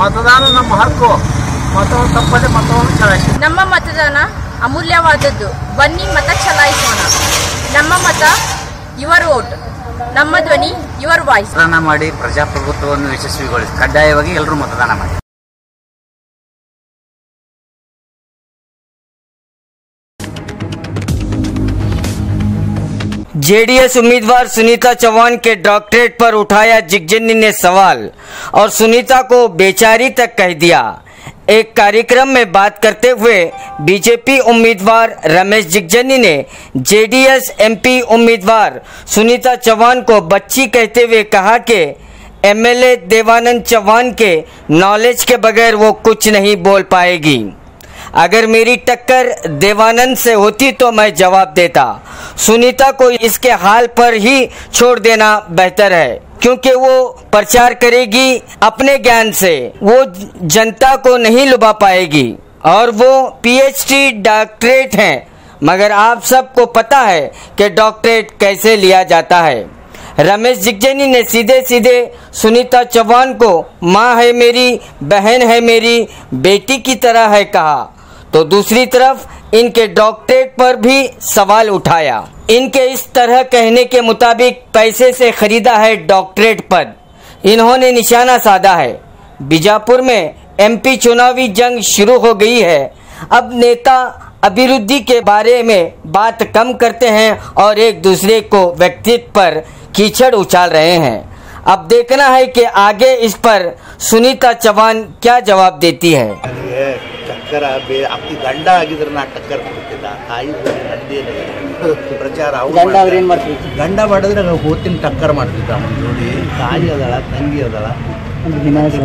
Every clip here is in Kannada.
ಮತದಾನ ನಮ್ಮ ಹಕ್ಕು. ಮತವನ್ನು ತಪ್ಪದೆ ಮತವನ್ನು ಚಲಾಯಿಸಿ. ನಮ್ಮ ಮತದಾನ ಅಮೂಲ್ಯವಾದದ್ದು. ಬನ್ನಿ ಮತ ಚಲಾಯಿಸೋಣ. ನಮ್ಮ ಮತ ಯುವರ್ ವೋಟ್, ನಮ್ಮ ಧ್ವನಿ ಯುವರ್ ವಾಯ್ಸ್. ಮತದಾನ ಮಾಡಿ ಪ್ರಜಾಪ್ರಭುತ್ವವನ್ನು ಯಶಸ್ವಿಗೊಳಿಸಿ. ಕಡ್ಡಾಯವಾಗಿ ಎಲ್ಲರೂ ಮತದಾನ ಮಾಡಿ. जेडीएस उम्मीदवार सुनीता चौहान के डॉक्टरेट पर उठाया जिगजनी ने सवाल और सुनीता को बेचारी तक कह दिया। एक कार्यक्रम में बात करते हुए बीजेपी उम्मीदवार रमेश जिगजनी ने जेडीएस एमपी उम्मीदवार सुनीता चौहान को बच्ची कहते हुए कहा कि एमएलए देवानंद चौहान के नॉलेज के बगैर वो कुछ नहीं बोल पाएगी। अगर मेरी टक्कर देवानंद से होती तो मैं जवाब देता। सुनीता को इसके हाल पर ही छोड़ देना बेहतर है, क्योंकि वो प्रचार करेगी अपने ज्ञान से, वो जनता को नहीं लुभा पाएगी। और वो पीएचडी डॉक्टरेट हैं, मगर आप सबको पता है कि डॉक्टरेट कैसे लिया जाता है। रमेश जिगजनी ने सीधे सीधे सुनीता चौहान को माँ है मेरी, बहन है मेरी, बेटी की तरह है कहा, तो दूसरी तरफ इनके डॉक्टरेट पर भी सवाल उठाया। इनके इस तरह कहने के मुताबिक पैसे से खरीदा है डॉक्टरेट पद। इन्होंने निशाना साधा है। बीजापुर में एमपी चुनावी जंग शुरू हो गई है। अब नेता अभिवृद्धि के बारे में बात कम करते हैं और एक दूसरे को व्यक्तित्व पर कीचड़ उछाल रहे हैं। अब देखना है कि आगे इस पर सुनीता चौहान क्या जवाब देती है। ಟಕ್ಕರ್ ಅಕ್ಕಿ ಗಂಡ ಆಗಿದ್ರೆ ನಾ ಟಕ್ಕರ್ ಕೊಡ್ತಿದ್ದ. ತಾಯಿ ಪ್ರಚಾರ ಗಂಡ ಮಾಡಿದ್ರೆ ಹೋತಿನ ಟಕ್ಕರ್ ಮಾಡ್ತಿದ್ದ. ಅವನ ಜೋಡಿ ತಾಯಿ ಅದಳ, ತಂಗಿ ಅದಳ,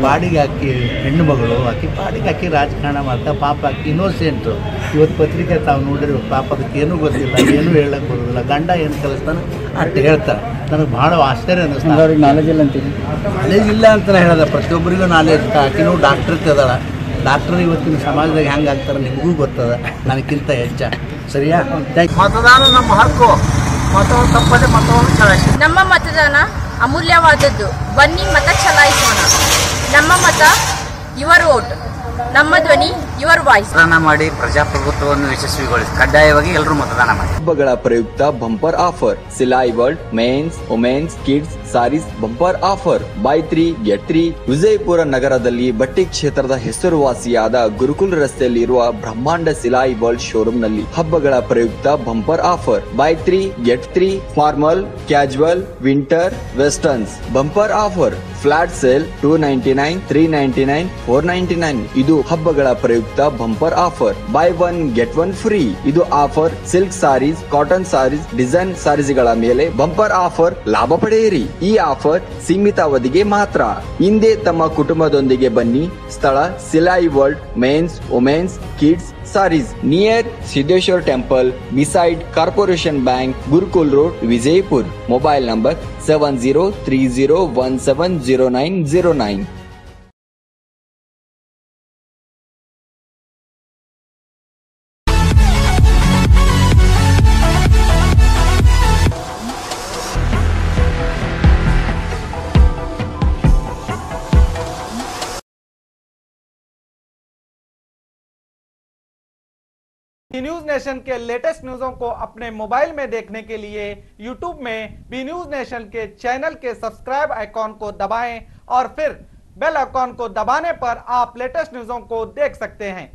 ಬಾಡಿಗೆ ಹಾಕಿ ಹೆಣ್ಣು ಮಗಳು ಆಕಿ ಬಾಡಿಗೆ ಹಾಕಿ ರಾಜಕಾರಣ ಮಾಡ್ತಾ. ಪಾಪ ಆಕಿ ಇನ್ನೋಸೆಂಟು. ಇವತ್ತು ಪತ್ರಿಕೆ ತಾವು ನೋಡಿರಿ, ಪಾಪ ಅದಕ್ಕೆ ಏನೂ ಗೊತ್ತಿಲ್ಲ, ಏನೂ ಹೇಳಕ್ಕೆ ಬರೋದಿಲ್ಲ. ಗಂಡ ಏನು ಕಲಿಸ್ತಾನೆ ಅಷ್ಟು ಹೇಳ್ತಾರೆ. ನನಗೆ ಭಾಳ ಆಶ್ಚರ್ಯ ಅನ್ನಿಸ್ತಾ. ಅವ್ರಿಗೆ ನಾಲೆಜ್ ಇಲ್ಲ ಅಂತೀನಿ. ನಾಲೆಜ್ ಇಲ್ಲ ಅಂತಲೇ ಹೇಳೋದ, ಪ್ರತಿಯೊಬ್ಬರಿಗೂ ನಾಲೆಜ್. ಆಕಿನೂ ಡಾಕ್ಟರ್ ತಿದಾಳ. ಡಾಕ್ಟರ್ ಇವತ್ತಿನ ಸಮಾಜದಾಗ ಹೆಂಗೆ ಆಗ್ತಾರೆ ನಿಮಗೂ ಗೊತ್ತದ, ನನಗಿಂತ ಹೆಚ್ಚ. ಸರಿಯಾ? ಮತದಾನ ನಮ್ಮ ಹಕ್ಕು. ಮತವನ್ನು ತಪ್ಪದೆ ಮತವನ್ನು ಚಲಾಯಿಸಿ. ನಮ್ಮ ಮತದಾನ ಅಮೂಲ್ಯವಾದದ್ದು. ಬನ್ನಿ ಮತ ಚಲಾಯಿಸೋಣ. ನಮ್ಮ ಮತ ಯುವರ್ ವೋಟ್, ನಮ್ಮ ಧ್ವನಿ ಯುವರ್ ವಾಯ್ಸ್. ಮತದಾನ ಮಾಡಿ ಪ್ರಜಾಪ್ರಭುತ್ವವನ್ನು ಯಶಸ್ವಿಗೊಳಿಸಿ. ಕಡ್ಡಾಯವಾಗಿ ಎಲ್ಲರೂ ಮತದಾನ ಮಾಡಿ. ಹಬ್ಬಗಳ ಪ್ರಯುಕ್ತ bumper offer. Silai world men's, women's, kids sarees bumper offer. Buy 3 get 3. Vijayapura ನಗರದಲ್ಲಿ ಬಟ್ಟೆ ಕ್ಷೇತ್ರದ ಹೆಸರುವಾಸಿಯಾದ ಗುರುಕುಲ್ ರಸ್ತೆಯಲ್ಲಿ ಇರುವ ಬ್ರಹ್ಮಾಂಡ ಸಿಲಾಯಿ ವರ್ಲ್ಡ್ ಶೋರೂಮ್ ನಲ್ಲಿ ಹಬ್ಬಗಳ ಪ್ರಯುಕ್ತ bumper offer. Buy 3 get 3. Formal, casual, winter, westerns bumper offer. Flat sale 299, 399, 499. ಇದು ಹಬ್ಬಗಳ ಪ್ರಯುಕ್ತ bumper offer. Buy 1 get 1 free. ಇದು offer silk sarees, cotton sarees, design ಸಾರೀಸ್ಗಳ ಮೇಲೆ ಬಂಪರ್ ಆಫರ್ ಲಾಭ ಪಡೆಯಿರಿ. ಈ ಆಫರ್ ಸೀಮಿತ ಅವಧಿಗೆ ಮಾತ್ರ. ಹಿಂದೆ ತಮ್ಮ ಕುಟುಂಬದೊಂದಿಗೆ ಬನ್ನಿ. ಸ್ಥಳ Silai world men's, women's, kids sarees, near Siddheshwar temple, beside corporation bank, Gurukul road, Vijayapur. Mobile number 7030170909. News nation के लेटेस्ट न्यूज़ों को अपने मोबाइल में देखने के लिए यूट्यूब में बी न्यूज नेशन के चैनल के सब्सक्राइब आइकॉन को दबाएं और फिर बेल आइकॉन को दबाने पर आप लेटेस्ट न्यूज़ों को देख सकते हैं।